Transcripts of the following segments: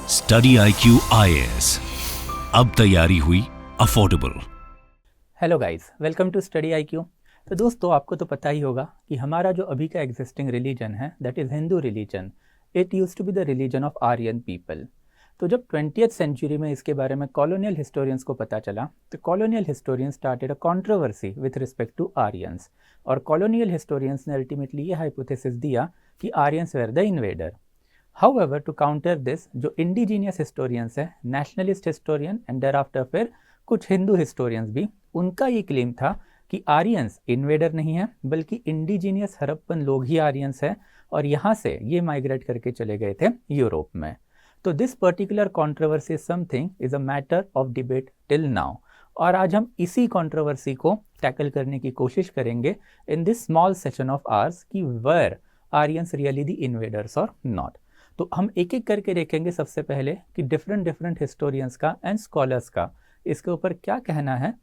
Study IQ IAS, अब तैयारी हुई affordable. Hello guys, welcome to study IQ। तो दोस्तों, आपको तो पता ही होगा कि हमारा जो अभी का एग्जिस्टिंग रिलीजन है that is Hindu religion. It used to be the religion of Aryan people. तो जब 20th सेंचुरी में इसके बारे में कॉलोनियल हिस्टोरियंस को पता चला तो colonial historians started a controversy with respect to Aryans. और कॉलोनियल हिस्टोरियंस ने अल्टीमेटली ये हाइपोथेसिस दिया कि Aryans were the invader. However, to counter this, जो इंडिजीनियस हिस्टोरियंस है, nationalist historian and thereafter फिर कुछ हिंदू हिस्टोरियंस भी, उनका ये क्लेम था कि आर्यंस इन्वेडर नहीं है बल्कि इंडिजीनियस हड़प्पन लोग ही आर्यंस है और यहाँ से ये माइग्रेट करके चले गए थे यूरोप में। तो this particular controversy something is a matter of debate till now. और आज हम इसी कॉन्ट्रोवर्सी को टैकल करने की कोशिश करेंगे in this small session of hours कि where Aryans really the invaders और नॉट। तो हम एक एक करके देखेंगे सबसे पहले कि डिफरेंट हिस्टोरियंस का एंड स्कॉलर्स का इसके ऊपर क्या कहना है।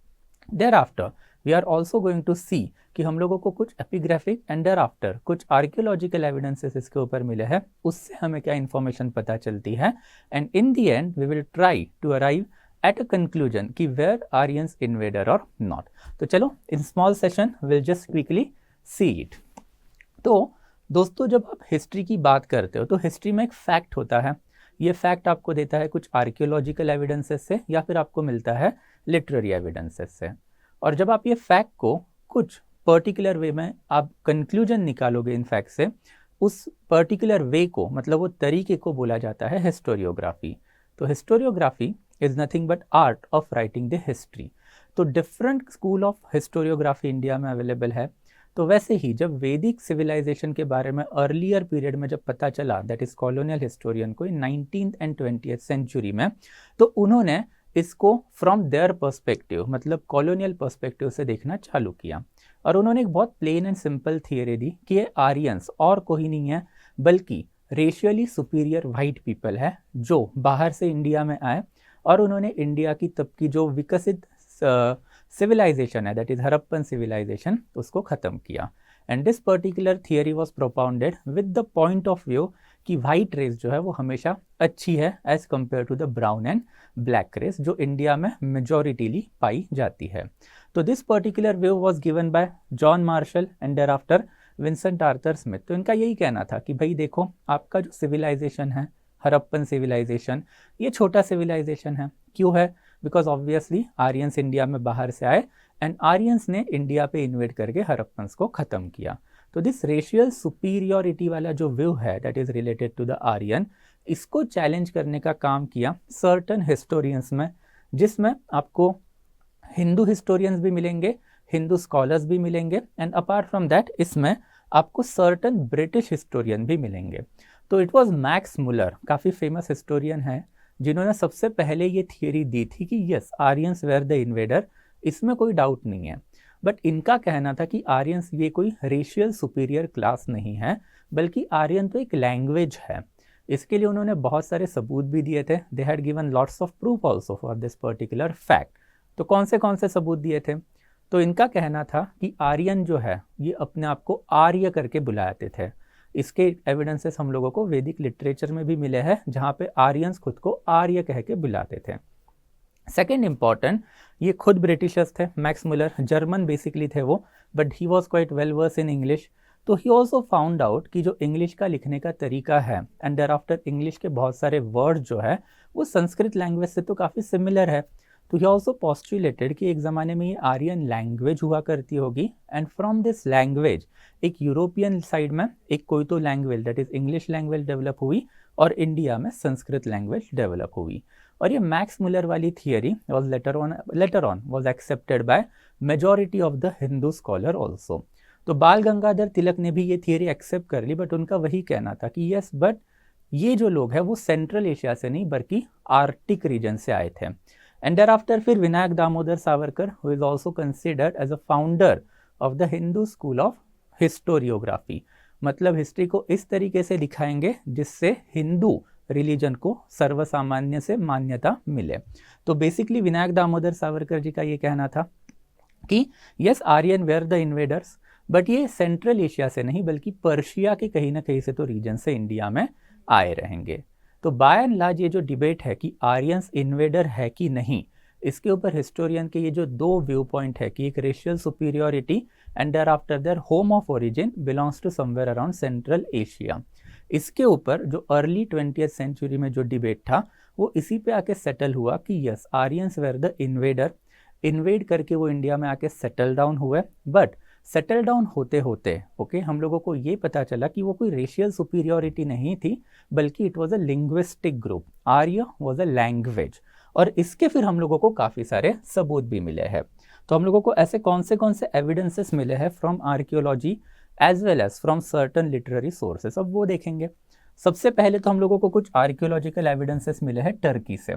Thereafter we are also going to see कि हम लोगों को कुछ एपिग्राफिक एंड देयर आफ्टर कुछ आर्कियोलॉजिकल एविडेंसेस इसके ऊपर मिले हैं, उससे हमें क्या इन्फॉर्मेशन पता चलती है। And in the end we will try to arrive at a conclusion कि वेयर आर्यंस इन्वेडर और नॉट। तो चलो, in small session will just quickly see it. तो दोस्तों, जब आप हिस्ट्री की बात करते हो तो हिस्ट्री में एक फैक्ट होता है। ये फैक्ट आपको देता है कुछ आर्कियोलॉजिकल एविडेंसेस से या फिर आपको मिलता है लिटरेरी एविडेंसेस से। और जब आप ये फैक्ट को कुछ पर्टिकुलर वे में आप कंक्लूजन निकालोगे इन फैक्ट से, उस पर्टिकुलर वे को, मतलब वो तरीके को बोला जाता है हिस्टोरियोग्राफी। तो historiography is nothing but art of writing the history. तो different school of historiography India में अवेलेबल है। तो वैसे ही जब वैदिक सिविलाइजेशन के बारे में अर्लियर पीरियड में जब पता चला, दैट इज कॉलोनियल हिस्टोरियन को इन 19th एंड 20th सेंचुरी में, तो उन्होंने इसको फ्रॉम देयर पर्सपेक्टिव, मतलब कॉलोनियल पर्सपेक्टिव से देखना चालू किया। और उन्होंने एक बहुत प्लेन एंड सिंपल थियरी दी कि ये आर्यंस और कोई नहीं है बल्कि रेशियली सुपीरियर वाइट पीपल है जो बाहर से इंडिया में आए और उन्होंने इंडिया की तब की जो विकसित सिविलाइजेशन है, दैट इज हड़प्पन सिविलाइजेशन, उसको खत्म किया। And this particular theory was propounded with the point of view कि वाइट रेस जो है वो हमेशा अच्छी है as compare to the brown and black race जो इंडिया में मेजॉरिटीली पाई जाती है। तो this particular view was given by John Marshall and thereafter Vincent Arthur Smith. तो इनका यही कहना था कि भाई देखो, आपका जो सिविलाइजेशन है हड़प्पन सिविलाइजेशन, ये छोटा सिविलाइजेशन है। क्यों है? बिकॉज ऑब्वियसली आर्यंस इंडिया में बाहर से आए एंड आर्यंस ने इंडिया पे इन्वेड करके हड़प्पन्स को खत्म किया। तो दिस रेशियल सुपीरियोरिटी वाला जो व्यू है that is related to the Aryan, इसको चैलेंज करने का काम किया सर्टन हिस्टोरियंस में, जिसमें आपको हिंदू हिस्टोरियंस भी मिलेंगे, हिंदू स्कॉलर्स भी मिलेंगे एंड अपार्ट फ्रॉम दैट इसमें आपको सर्टन ब्रिटिश हिस्टोरियन भी मिलेंगे। तो इट वॉज मैक्स मुलर, काफ़ी फेमस हिस्टोरियन है, जिन्होंने सबसे पहले ये थियरी दी थी कि yes, Aryans were the invader, इसमें कोई डाउट नहीं है। बट इनका कहना था कि आर्यंस ये कोई रेशियल सुपीरियर क्लास नहीं है बल्कि आर्यन तो एक लैंग्वेज है। इसके लिए उन्होंने बहुत सारे सबूत भी दिए थे। They had given lots of proof also for this particular fact. तो कौन से सबूत दिए थे? तो इनका कहना था कि आर्यन जो है ये अपने आप को आर्य करके बुलाते थे। इसके एविडेंसेस हम लोगों को वैदिक लिटरेचर में भी मिले हैं जहाँ पे आर्यंस खुद को आर्य कह के बुलाते थे। सेकेंड इंपॉर्टेंट, ये खुद ब्रिटिशर्स थे। मैक्स मुलर जर्मन बेसिकली थे वो, but he was quite well versed in English. तो ही ऑल्सो फाउंड आउट कि जो इंग्लिश का लिखने का तरीका है एंड देयर आफ्टर इंग्लिश के बहुत सारे वर्ड जो है वो संस्कृत लैंग्वेज से तो काफ़ी सिमिलर है। तो ही ऑल्सो पोस्टुलेटेड कि एक ज़माने में ये आर्यन लैंग्वेज हुआ करती होगी एंड फ्रॉम दिस लैंग्वेज एक यूरोपियन साइड में एक कोई तो language that is English language develop हुई और इंडिया में संस्कृत लैंग्वेज डेवलप हुई। और ये मैक्स मुलर वाली theory was later on was accepted by majority of the Hindu scholar also. तो बाल गंगाधर तिलक ने भी ये थियरी एक्सेप्ट कर ली, बट उनका वही कहना था कि यस, बट ये जो लोग हैं वो सेंट्रल एशिया से नहीं बल्कि आर्कटिक रीजन से आए थे। एंड देयर आफ्टर फिर Vinayak Damodar Savarkar, who is also considered as a founder of the Hindu school of historiography, मतलब हिस्ट्री को इस तरीके से दिखाएंगे जिससे हिंदू रिलीजन को सर्वसामान्य से मान्यता मिले। तो बेसिकली विनायक दामोदर सावरकर जी का ये कहना था कि yes, Aryan were the invaders, but ये सेंट्रल एशिया से नहीं बल्कि पर्शिया के कहीं ना कहीं से तो रीजन से इंडिया में आए रहेंगे। तो बाय एंड लार्ज ये जो डिबेट है कि आर्यंस इन्वेडर है कि नहीं, इसके ऊपर हिस्टोरियन के ये जो दो व्यू पॉइंट है कि एक racial superiority and thereafter their home of origin belongs to somewhere around Central Asia, इसके ऊपर जो अर्ली 20th सेंचुरी में जो डिबेट था वो इसी पे आके सेटल हुआ कि yes Aryans were the invader, invade करके वो इंडिया में आके सेटल डाउन हुए। बट सेटल डाउन होते होते ओके हम लोगों को ये पता चला कि वो कोई रेशियल सुपीरियोरिटी नहीं थी, बल्कि it was a linguistic group, Arya was a language. और इसके फिर हम लोगों को काफ़ी सारे सबूत भी मिले हैं। तो हम लोगों को ऐसे कौन से एविडेंसेस मिले हैं from archaeology as well as from certain literary sources, अब वो देखेंगे। सबसे पहले तो हम लोगों को कुछ आर्कियोलॉजिकल एविडेंसेस मिले हैं टर्की से।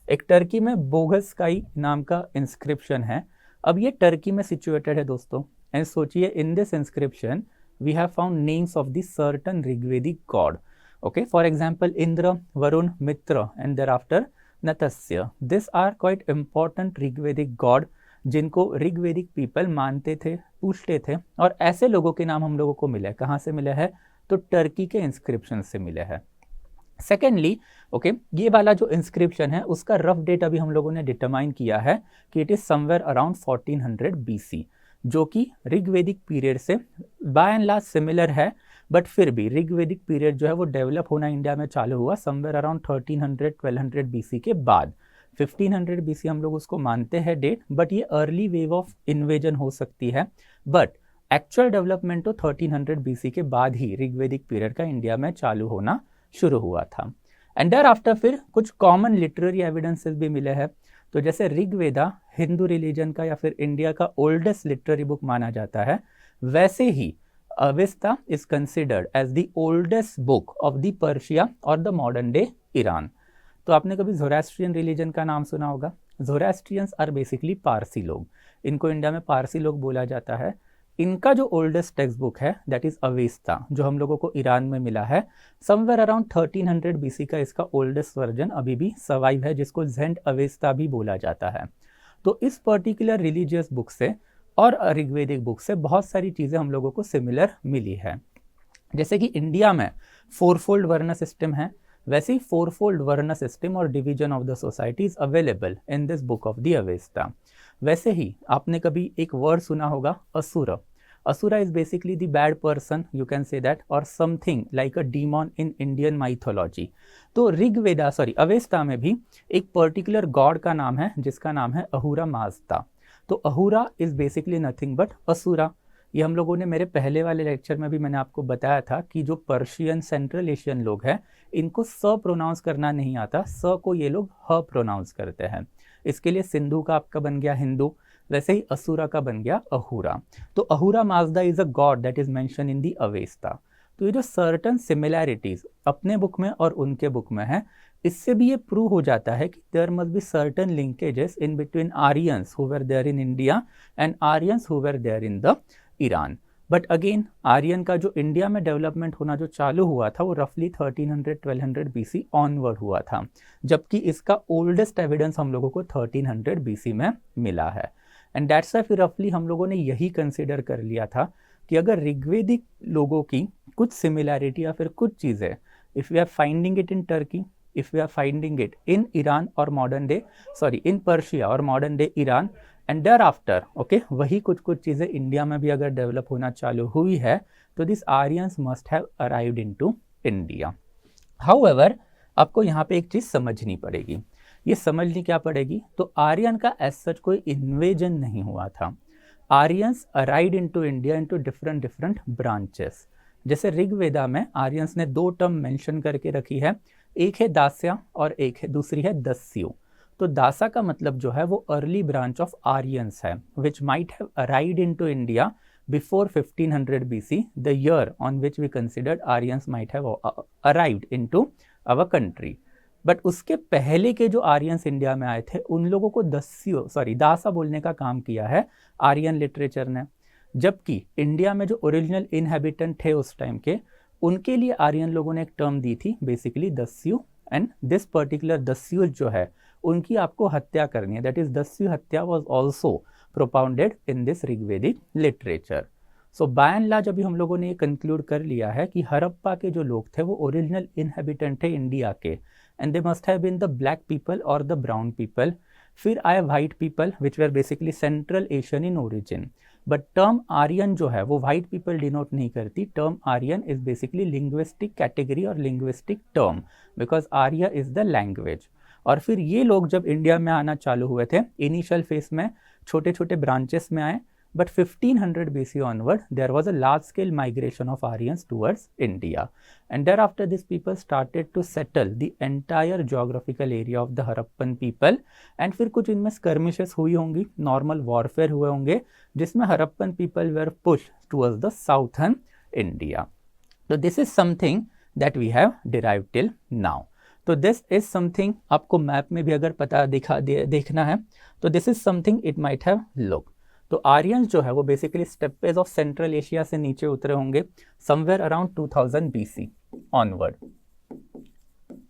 एक टर्की में बोगसकाई नाम का इंस्क्रिप्शन है। अब ये टर्की में सिचुएटेड है दोस्तों, एंड सोचिए in this inscription we have found names of the certain Rigvedic god, okay, for example Indra, Varuna, Mitra and thereafter नतस्य। This are quite important Rigvedic god जिनको ऋग्वेदिक पीपल मानते थे, पूछते थे, और ऐसे लोगों के नाम हम लोगों को मिले। कहाँ से मिले हैं? तो टर्की के इंस्क्रिप्शन से मिले हैं। सेकेंडली ओके ये वाला जो इंस्क्रिप्शन है उसका रफ डेट अभी हम लोगों ने डिटरमाइन किया है कि it is somewhere around 1400 BC, जो कि ऋग्वेदिक पीरियड से बाय एंड लार्ज सिमिलर है। बट फिर भी ऋग्वेदिक पीरियड जो है वो डेवलप होना इंडिया में चालू हुआ समवेयर अराउंड 1300-1200 BC के बाद। 1500 BC हम लोग उसको मानते हैं डेट, बट ये अर्ली वेव ऑफ इन्वेजन हो सकती है। बट एक्चुअल डेवलपमेंट तो 1300 BC के बाद ही ऋग्वेदिक पीरियड का इंडिया में चालू होना शुरू हुआ था। एंड देयर आफ्टर फिर कुछ कॉमन लिटरेरी एविडेंसेस भी मिले हैं। तो जैसे ऋग्वेदा हिंदू रिलीजन का या फिर इंडिया का ओल्डेस्ट लिटरेरी बुक माना जाता है, वैसे ही Avesta is considered as the oldest book of the Persia और द मॉडर्न डे ईरान। तो आपने कभी ज़ोरास्ट्रियन रिलीजन का नाम सुना होगा। ज़ोरास्ट्रियंस आर बेसिकली पारसी लोग, इनको इंडिया में पारसी लोग बोला जाता है। इनका जो ओल्डेस्ट टेक्स्ट बुक है दैट इज अवेस्ता, जो हम लोगों को ईरान में मिला है समवेयर अराउंड 1300 BC का इसका ओल्डेस्ट वर्जन अभी भी सर्वाइव है, जिसको ज़ेंड अवेस्ता भी बोला जाता है। तो इस पर्टिकुलर रिलीजियस बुक से और ऋग्वेदिक बुक से बहुत सारी चीज़ें हम लोगों को सिमिलर मिली है। जैसे कि इंडिया में 4-fold वर्ण सिस्टम है, वैसे ही 4-fold वर्ण सिस्टम और division of the society is available in this book of the Avesta. वैसे ही आपने कभी एक वर्ड सुना होगा असुर। Asura is basically the bad person, you can say that, और something like a demon in Indian mythology. तो ऋग्वेदा अवेस्ता में भी एक पर्टिकुलर गॉड का नाम है जिसका नाम है अहुरा माजदा। तो Ahura is basically nothing but asura. ये हम लोगों ने मेरे पहले वाले लेक्चर में भी मैंने आपको बताया था कि जो पर्शियन सेंट्रल एशियन लोग हैं इनको स प्रोनाउंस करना नहीं आता, स को ये लोग ह प्रोनाउंस करते हैं। इसके लिए सिंधु का आपका बन गया हिंदू, वैसे ही असुरा का बन गया अहुरा। तो Ahura Mazda is a god that is mention in the Avesta. तो ये जो सर्टन सिमिलैरिटीज अपने बुक में और उनके बुक में है, इससे भी ये प्रूव हो जाता है कि there must be certain linkages in between Aryans who were there in India and Aryans who were there in the Iran. But again Aryan का जो इंडिया में डेवलपमेंट होना जो चालू हुआ था वो रफली 1300-1200 BC ऑनवर्ड हुआ था, जबकि इसका ओल्डेस्ट एविडेंस हम लोगों को 1300 BC में मिला है। एंड दैट्स वाई फिर रफली हम लोगों ने यही कंसिडर कर लिया था कि अगर ऋग्वेदिक लोगों की कुछ सिमिलैरिटी या फिर कुछ चीज़ें if we are finding it in Turkey, if we are finding it in Iran और मॉडर्न डे इन पर्शिया और modern day Iran, and thereafter okay वही कुछ चीज़ें इंडिया में भी अगर डेवलप होना चालू हुई है तो this Aryans must have arrived into India. However आपको यहाँ पे एक चीज़ समझनी पड़ेगी। ये समझनी क्या पड़ेगी? तो आर्यन का एज सच कोई इन्वेजन नहीं हुआ था। Aryans arrived into India into different branches. जैसे ऋग्वेदा में आर्यंस ने दो टर्म मेंशन करके रखी है, एक है दास्या और एक है दूसरी है दस्यु। तो दासा का मतलब जो है वो अर्ली ब्रांच ऑफ आर्यंस है which might have arrived into India before 1500 BC, the year on which we considered Aryans might have arrived into our country. But उसके पहले के जो आर्यंस इंडिया में आए थे उन लोगों को दासा बोलने का काम किया है आर्यन लिटरेचर ने, जबकि इंडिया में जो ओरिजिनल इनहेबिटेंट थे उस टाइम के उनके लिए आर्यन लोगों ने एक टर्म दी थी बेसिकली दस्यु, एंड दिस पर्टिकुलर दस्यु जो है उनकी आपको हत्या करनी है, दैट इज दस्यु हत्या was also propounded in this Rigvedic literature. So by and large अभी हम लोगों ने ये कंक्लूड कर लिया है कि हड़प्पा के जो लोग थे वो ओरिजिनल इनहेबिटेंट थे इंडिया के, and they must have been the black people और द ब्राउन पीपल। फिर आए white people which were basically central Asian in origin, but term Aryan जो है वो वाइट पीपल डिनोट नहीं करती। Term Aryan is basically linguistic category और linguistic term, because Arya is the language. और फिर ये लोग जब इंडिया में आना चालू हुए थे, इनिशियल फेज में छोटे छोटे ब्रांचेस में आए, but 1500 BC onward there was a large scale migration of Aryans towards India, and thereafter these people started to settle the entire geographical area of the Harappan people, and फिर कुछ इनमें skirmishes हुई होंगी, normal warfare हुए होंगे, जिसमें Harappan people were pushed towards the southern India. So this is something that we have derived till now. तो this is something, आपको मैप में भी अगर पता देखना है तो this is something it might have look. तो आर्यंस जो है वो basically steppage of central Asia से नीचे उतरे होंगे समवेयर अराउंड 2000 BC ऑनवर्ड।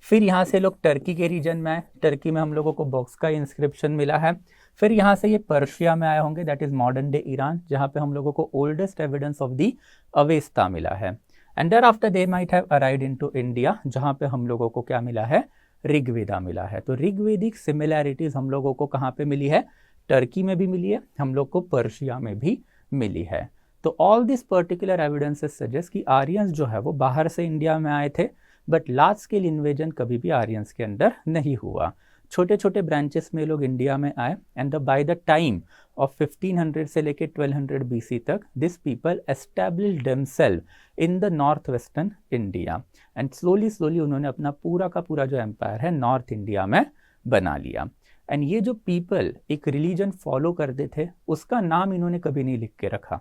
फिर यहाँ से लोग टर्की के रीजन में आए, टर्की में हम लोगों को बॉक्स का इंस्क्रिप्शन मिला है। फिर यहाँ से ये पर्शिया में आए होंगे, that is modern day Iran, जहाँ पे हम लोगों को oldest evidence of the Avesta मिला है। And thereafter they might have arrived into India, जहाँ पे हम लोगों को क्या मिला है, ऋग्वेदा मिला है। तो ऋग्वेदिक सिमिलैरिटीज हम लोगों को कहाँ पे मिली है, टर्की में भी मिली है, हम लोग को पर्शिया में भी मिली है। तो all this particular evidences suggest कि आर्यंस जो है वो बाहर से इंडिया में आए थे, बट लार्ज स्केल इन्वेजन कभी भी आर्यंस के अंदर नहीं हुआ। छोटे छोटे ब्रांचेस में लोग इंडिया में आए, and by the time of 1500 से लेके 1200 BC तक this people established themselves in the north western India, and slowly slowly उन्होंने अपना पूरा का पूरा जो एम्पायर है नॉर्थ इंडिया में बना लिया। एंड ये जो पीपल एक रिलीजन फॉलो करते थे उसका नाम इन्होंने कभी नहीं लिख के रखा,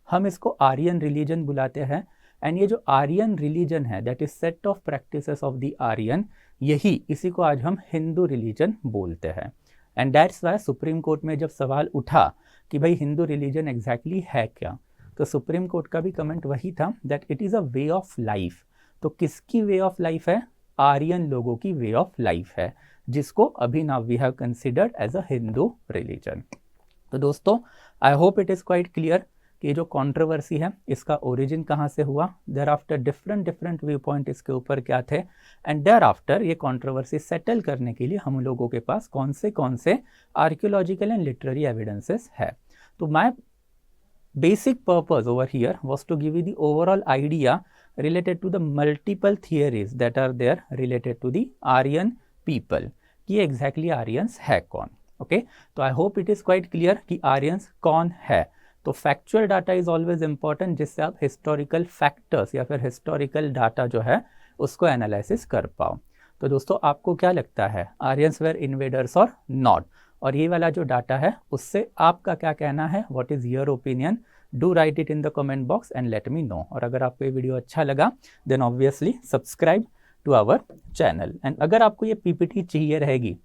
हम इसको आर्यन रिलीजन बुलाते हैं। एंड ये जो आर्यन रिलीजन है that is set of practices of the Aryan, यही इसी को आज हम हिंदू रिलीजन बोलते हैं। And that's why supreme court में जब सवाल उठा कि भाई हिंदू रिलीजन एग्जैक्टली है क्या, तो सुप्रीम कोर्ट का भी कमेंट वही था that it is a way of life. तो किसकी वे ऑफ लाइफ है, आर्यन लोगों की वे ऑफ लाइफ है, जिसको अभी now we have considered as a Hindu religion. तो दोस्तों I hope it is quite clear कि जो कंट्रोवर्सी है इसका ओरिजिन कहाँ से हुआ, thereafter different view point इसके ऊपर क्या थे, एंड देयर आफ्टर ये कंट्रोवर्सी सेटल करने के लिए हम लोगों के पास कौन से आर्कियोलॉजिकल एंड लिटरेरी एविडेंसेस है। तो my basic purpose over here was to give you the overall idea related to the multiple theories that are there related to the Aryan people कि exactly Aryans है कौन। Okay तो आई hope it is quite clear कि Aryans कौन है। तो factual data is always important, जिससे आप हिस्टोरिकल फैक्टर्स या फिर हिस्टोरिकल डाटा जो है उसको एनालिसिस कर पाओ। तो दोस्तों आपको क्या लगता है, आर्यंस वेर इन्वेडर्स और नॉट, और ये वाला जो डाटा है उससे आपका क्या कहना है, what is your opinion, do write it in the comment box and let me know. और अगर आपको ये वीडियो अच्छा लगा then obviously subscribe to our channel, and अगर आपको ये पीपीटी चाहिए रहेगी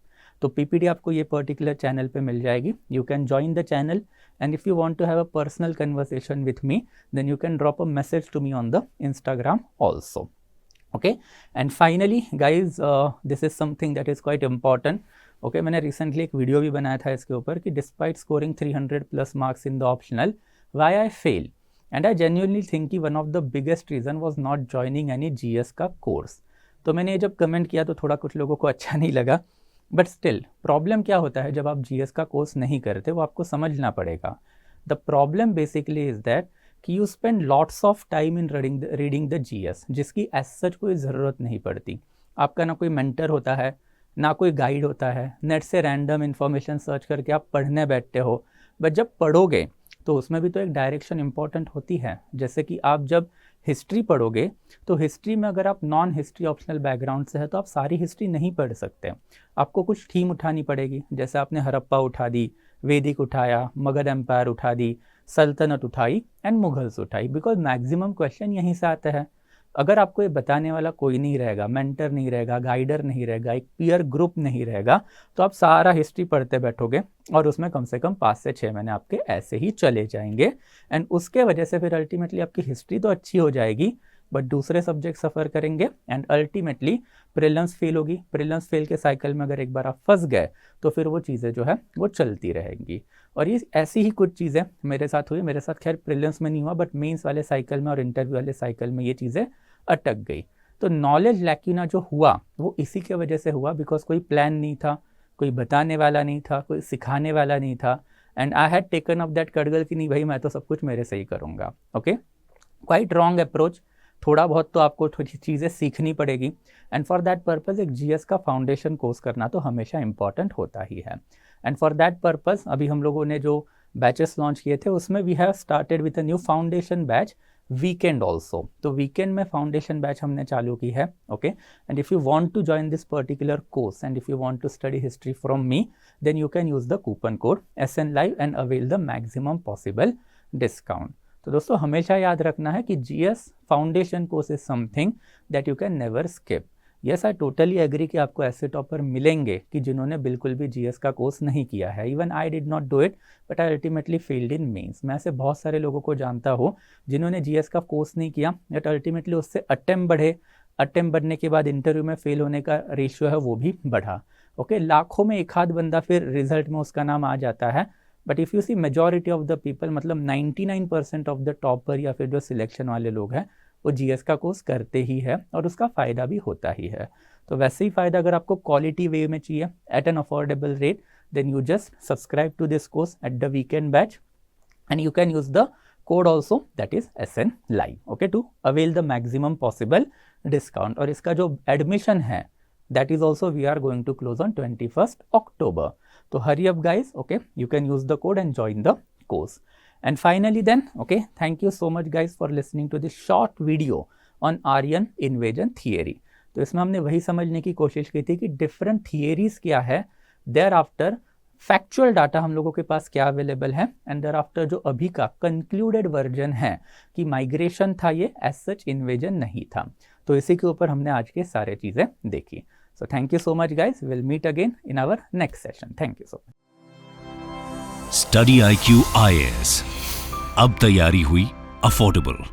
तो पीपीटी आपको ये पर्टिकुलर चैनल पे मिल जाएगी। You can join the channel, and if you want to have a personal conversation with me then you can drop a message to me on the Instagram also. Okay and finally guys this is something that is quite important. Okay मैंने recently एक video भी बनाया था इसके ऊपर कि despite scoring 300+ marks in the optional why I fail, and I genuinely think कि one of the biggest reason was not joining any GS का कोर्स। तो मैंने जब कमेंट किया तो थोड़ा कुछ लोगों को अच्छा नहीं लगा, बट स्टिल प्रॉब्लम क्या होता है जब आप GS का कोर्स नहीं करते, वो आपको समझना पड़ेगा। The problem basically is that कि you spend lots of time in reading the GS, जिसकी एज सच कोई ज़रूरत नहीं पड़ती। आपका ना कोई मेंटर होता है, ना कोई गाइड होता है, नेट से रैंडम इन्फॉर्मेशन सर्च करके आप पढ़ने बैठते हो। बट जब पढ़ोगे तो उसमें भी तो एक डायरेक्शन इंपॉर्टेंट होती है। जैसे कि आप जब हिस्ट्री पढ़ोगे तो हिस्ट्री में अगर आप नॉन हिस्ट्री ऑप्शनल बैकग्राउंड से है तो आप सारी हिस्ट्री नहीं पढ़ सकते, आपको कुछ थीम उठानी पड़ेगी। जैसे आपने हड़प्पा उठा दी, वैदिक उठाया, मगध एम्पायर उठा दी, सल्तनत उठाई एंड मुगल्स उठाई, बिकॉज मैक्सिमम क्वेश्चन यहीं से आते हैं। अगर आपको ये बताने वाला कोई नहीं रहेगा, मेंटर नहीं रहेगा, गाइडर नहीं रहेगा, एक पीयर ग्रुप नहीं रहेगा, तो आप सारा हिस्ट्री पढ़ते बैठोगे और उसमें कम से कम 5 से 6 महीने आपके ऐसे ही चले जाएंगे। एंड उसके वजह से फिर अल्टीमेटली आपकी हिस्ट्री तो अच्छी हो जाएगी बट दूसरे सब्जेक्ट सफ़र करेंगे एंड अल्टीमेटली प्रीलिम्स फेल होगी। प्रीलिम्स फेल के साइकिल में अगर एक बार आप फंस गए तो फिर वो चीज़ें जो है वो चलती रहेंगी। और ये ऐसी ही कुछ चीज़ें मेरे साथ हुई। मेरे साथ खैर प्रीलिम्स में नहीं हुआ, बट मेंस वाले साइकिल में और इंटरव्यू वाले साइकिल में ये चीज़ें अटक गई। तो नॉलेज लैक्यूना जो हुआ वो इसी के वजह से हुआ, बिकॉज कोई प्लान नहीं था, कोई बताने वाला नहीं था, कोई सिखाने वाला नहीं था, and I had taken up that कड़गल कि नहीं भाई मैं तो सब कुछ मेरे से ही करूँगा। Okay, quite wrong approach. थोड़ा बहुत तो आपको थोड़ी चीज़ें सीखनी पड़ेगी, एंड फॉर दैट पर्पज़ एक जीएस का फाउंडेशन कोर्स करना तो हमेशा इंपॉर्टेंट होता ही है। एंड फॉर दैट पर्पज़ अभी हम लोगों ने जो बैचेस लॉन्च किए थे उसमें we have started with a new foundation batch weekend also. तो वीकेंड में फाउंडेशन बैच हमने चालू की है। Okay, and if you want to join this particular course and if you want to study history from me, then you can use the coupon code SN Live and avail the maximum possible discount. तो दोस्तों हमेशा याद रखना है कि GS foundation course is something that you can never skip. Yes, I totally agree कि आपको ऐसे टॉपर मिलेंगे कि जिन्होंने बिल्कुल भी GS का कोर्स नहीं किया है। Even I did not do it but I ultimately failed in mains. मैं ऐसे बहुत सारे लोगों को जानता हूँ जिन्होंने GS का कोर्स नहीं किया, बट अल्टीमेटली उससे अटेम्प्ट बढ़े। अटेम्प्ट बढ़ने के बाद इंटरव्यू में फेल होने का रेशियो है वो भी बढ़ा। ओके, लाखों में एक आध बंदा फिर रिजल्ट में उसका नाम आ जाता है, but if you see majority of the people, मतलब 99% ऑफ द टॉपर या फिर जो सिलेक्शन वाले लोग हैं वो GS का कोर्स करते ही है और उसका फ़ायदा भी होता ही है। तो वैसे ही फ़ायदा अगर आपको क्वालिटी वे में चाहिए at an affordable rate, then you just subscribe to this course at the weekend batch and you can use the code also, that is SN Live, okay, to avail the maximum possible discount. और इसका जो admission है that is also we are going to close on 21st October. So hurry up guys, okay, you can use the code and join the course. And finally then, okay, thank you so much guys for listening to this short video on Aryan invasion theory. तो इसमें हमने वही समझने की कोशिश की थी कि डिफरेंट थियरीज क्या है, देयर आफ्टर फैक्चुअल डाटा हम लोगों के पास क्या अवेलेबल है, एंड देयर आफ्टर जो अभी का कंक्लूडेड वर्जन है कि माइग्रेशन था, ये एज सच इन्वेजन नहीं था। तो इसी के ऊपर हमने आज के सारे चीज़ें देखी। So thank you so much guys, will meet again in our next session. Thank you so much. Study IQ IAS, अब तैयारी हुई अफोर्डेबल।